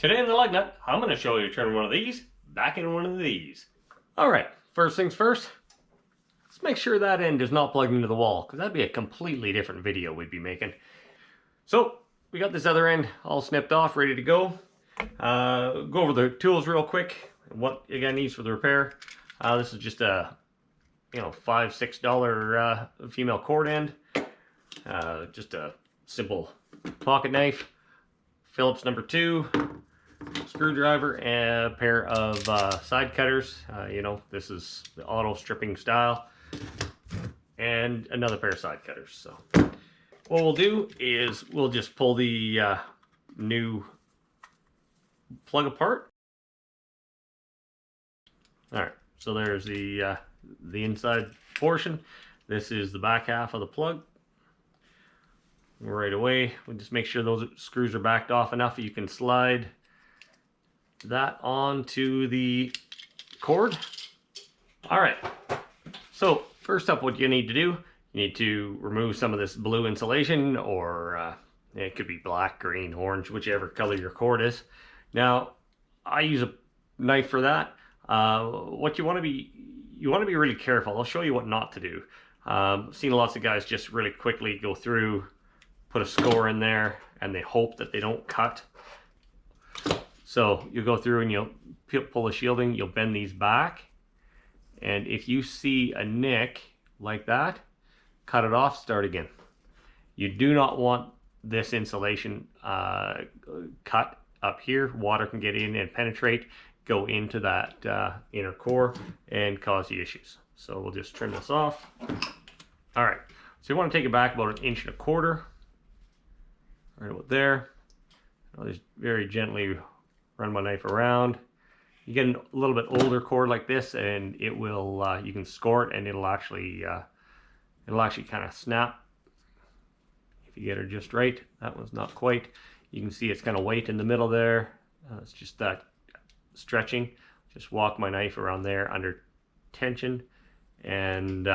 Today in the lug nut, I'm going to show you turn one of these back into one of these. Alright, first things first, let's make sure that end is not plugged into the wall, because that'd be a completely different video we'd be making. So, we got this other end all snipped off, ready to go. Go over the tools real quick, what you're going to need for the repair. This is just a $5-6 female cord end. Just a simple pocket knife, Phillips number 2, screwdriver, and a pair of side cutters. This is the auto stripping style, and another pair of side cutters. So what we'll do is we'll just pull the new plug apart. All right, so there's the inside portion. This is the back half of the plug. Right away, we'll just make sure those screws are backed off enough that you can slide that onto the cord. All right, so first up, what you need to do, you need to remove some of this blue insulation, or it could be black, green, orange, whichever color your cord is. Now, I use a knife for that. What you want to be really careful. I'll show you what not to do. I've seen lots of guys just really quickly go through, put a score in there, and they hope that they don't cut. So you'll go through and you'll pull the shielding, you'll bend these back, and if you see a nick like that, cut it off, start again. You do not want this insulation cut up here. Water can get in and penetrate, go into that inner core and cause you issues. So we'll just trim this off. All right, so you want to take it back about 1.25 inches. Right about there. I'll just very gently run my knife around. You get a little bit older cord like this, and it will you can score it, and it'll actually kind of snap if you get her just right. That one's not quite. You can see it's kind of white in the middle there. It's just that stretching. Just walk my knife around there under tension, and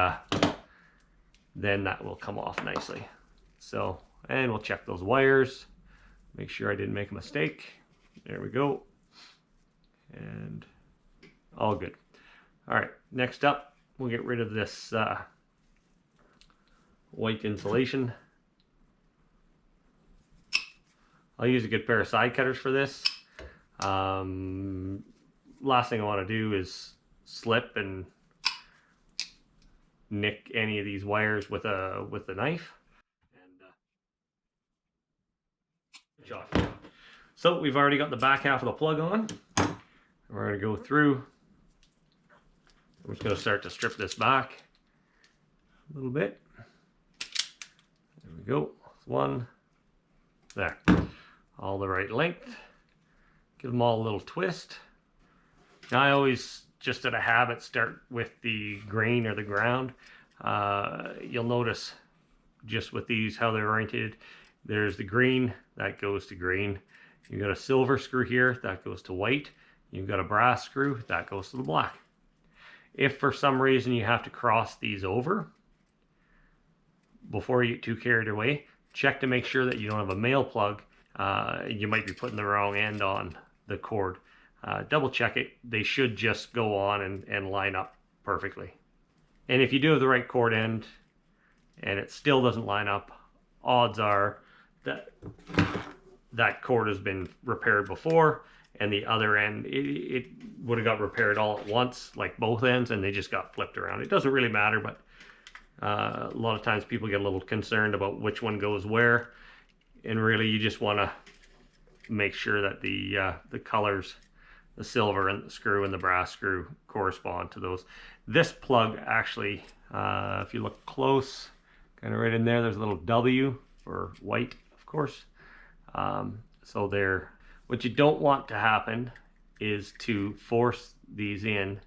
then that will come off nicely. So. And we'll check those wires, make sure I didn't make a mistake. There we go. And all good. All right, next up, we'll get rid of this white insulation. I'll use a good pair of side cutters for this. Last thing I want to do is slip and nick any of these wires with a knife. So we've already got the back half of the plug on. We're going to go through. I'm just going to start to strip this back a little bit. There we go. One. There. All the right length. Give them all a little twist. Now I always, just out of habit, start with the grain or the ground. You'll notice just with these how they're oriented. There's the green, that goes to green. You've got a silver screw here, that goes to white. You've got a brass screw, that goes to the black. If for some reason you have to cross these over, before you get too carried away, check to make sure that you don't have a male plug. You might be putting the wrong end on the cord. Double check it. They should just go on and line up perfectly. And if you do have the right cord end and it still doesn't line up, odds are that cord has been repaired before, and the other end, it would have got repaired all at once, like both ends, and they just got flipped around. It doesn't really matter, but a lot of times people get a little concerned about which one goes where, and really you just want to make sure that the colors, the silver and the screw and the brass screw, correspond to those. This plug actually, if you look close, kind of right in there, there's a little W for white, of course. So there, what you don't want to happen is to force these in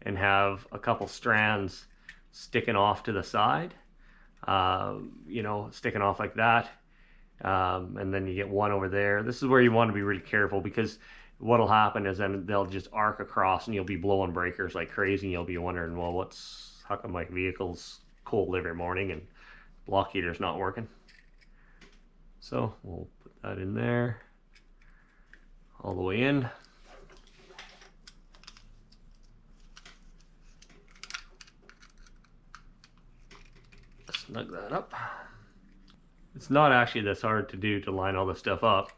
and have a couple strands sticking off to the side, sticking off like that. And then you get one over there. This is where you want to be really careful, because what'll happen is then they'll just arc across and you'll be blowing breakers like crazy, and you'll be wondering, well, how come my vehicle's cold every morning and block heater's not working? So we'll put that in there. all the way in. Snug that up. It's not actually this hard to do to line all this stuff up,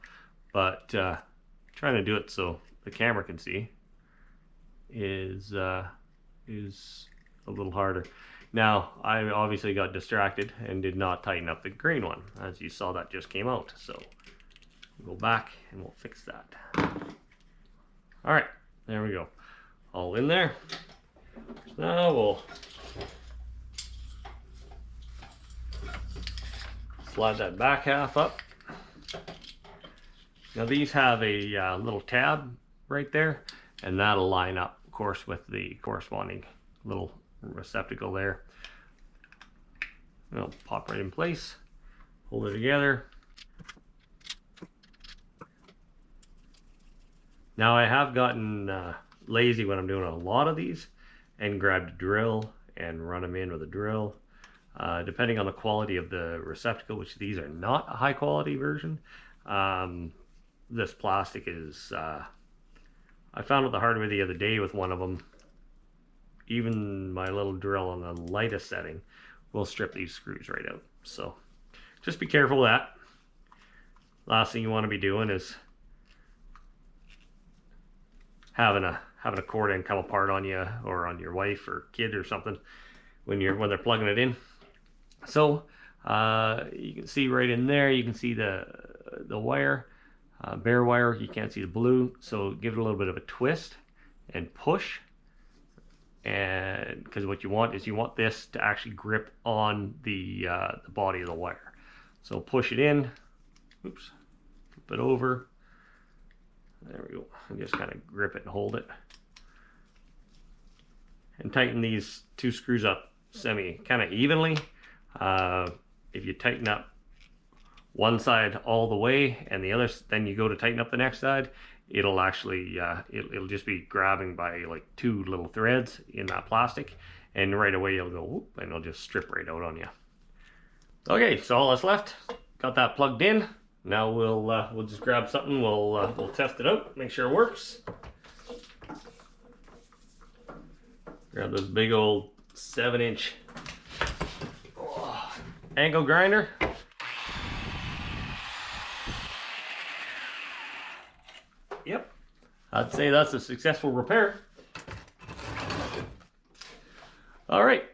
but trying to do it so the camera can see is a little harder. Now, I obviously got distracted and did not tighten up the green one. As you saw, that just came out. So we'll go back and we'll fix that. All right, there we go. All in there. Now we'll slide that back half up. Now these have a little tab right there, and that'll line up, of course, with the corresponding little receptacle there. It'll pop right in place, hold it together. Now I have gotten lazy when I'm doing a lot of these and grabbed a drill and run them in with a drill. Depending on the quality of the receptacle, which these are not a high quality version, this plastic is, I found it the hard way the other day with one of them. Even my little drill on the lightest setting will strip these screws right out. So just be careful of that. Last thing you want to be doing is having a cord end come apart on you or on your wife or kid or something when they're plugging it in. So you can see right in there, you can see the wire, bare wire. You can't see the blue, so give it a little bit of a twist and push. And because what you want is this to actually grip on the body of the wire. So push it in. Oops, flip it over. There we go. And just kind of grip it and hold it. And tighten these two screws up kind of evenly. If you tighten up one side all the way and the other, then you go to tighten up the next side, it'll actually it'll just be grabbing by like two little threads in that plastic, and right away you'll go whoop, and it'll just strip right out on you. Okay, so all that's left, got that plugged in. Now we'll just grab something, we'll test it out, make sure it works. Grab this big old 7-inch angle grinder. Yep, I'd say that's a successful repair. All right,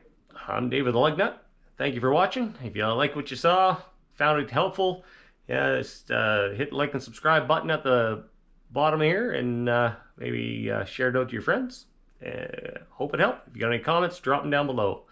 I'm David the Lug Nut. Thank you for watching. If you like what you saw, found it helpful, just hit the like and subscribe button at the bottom here, and maybe share it out to your friends. Hope it helped. If you got any comments, drop them down below.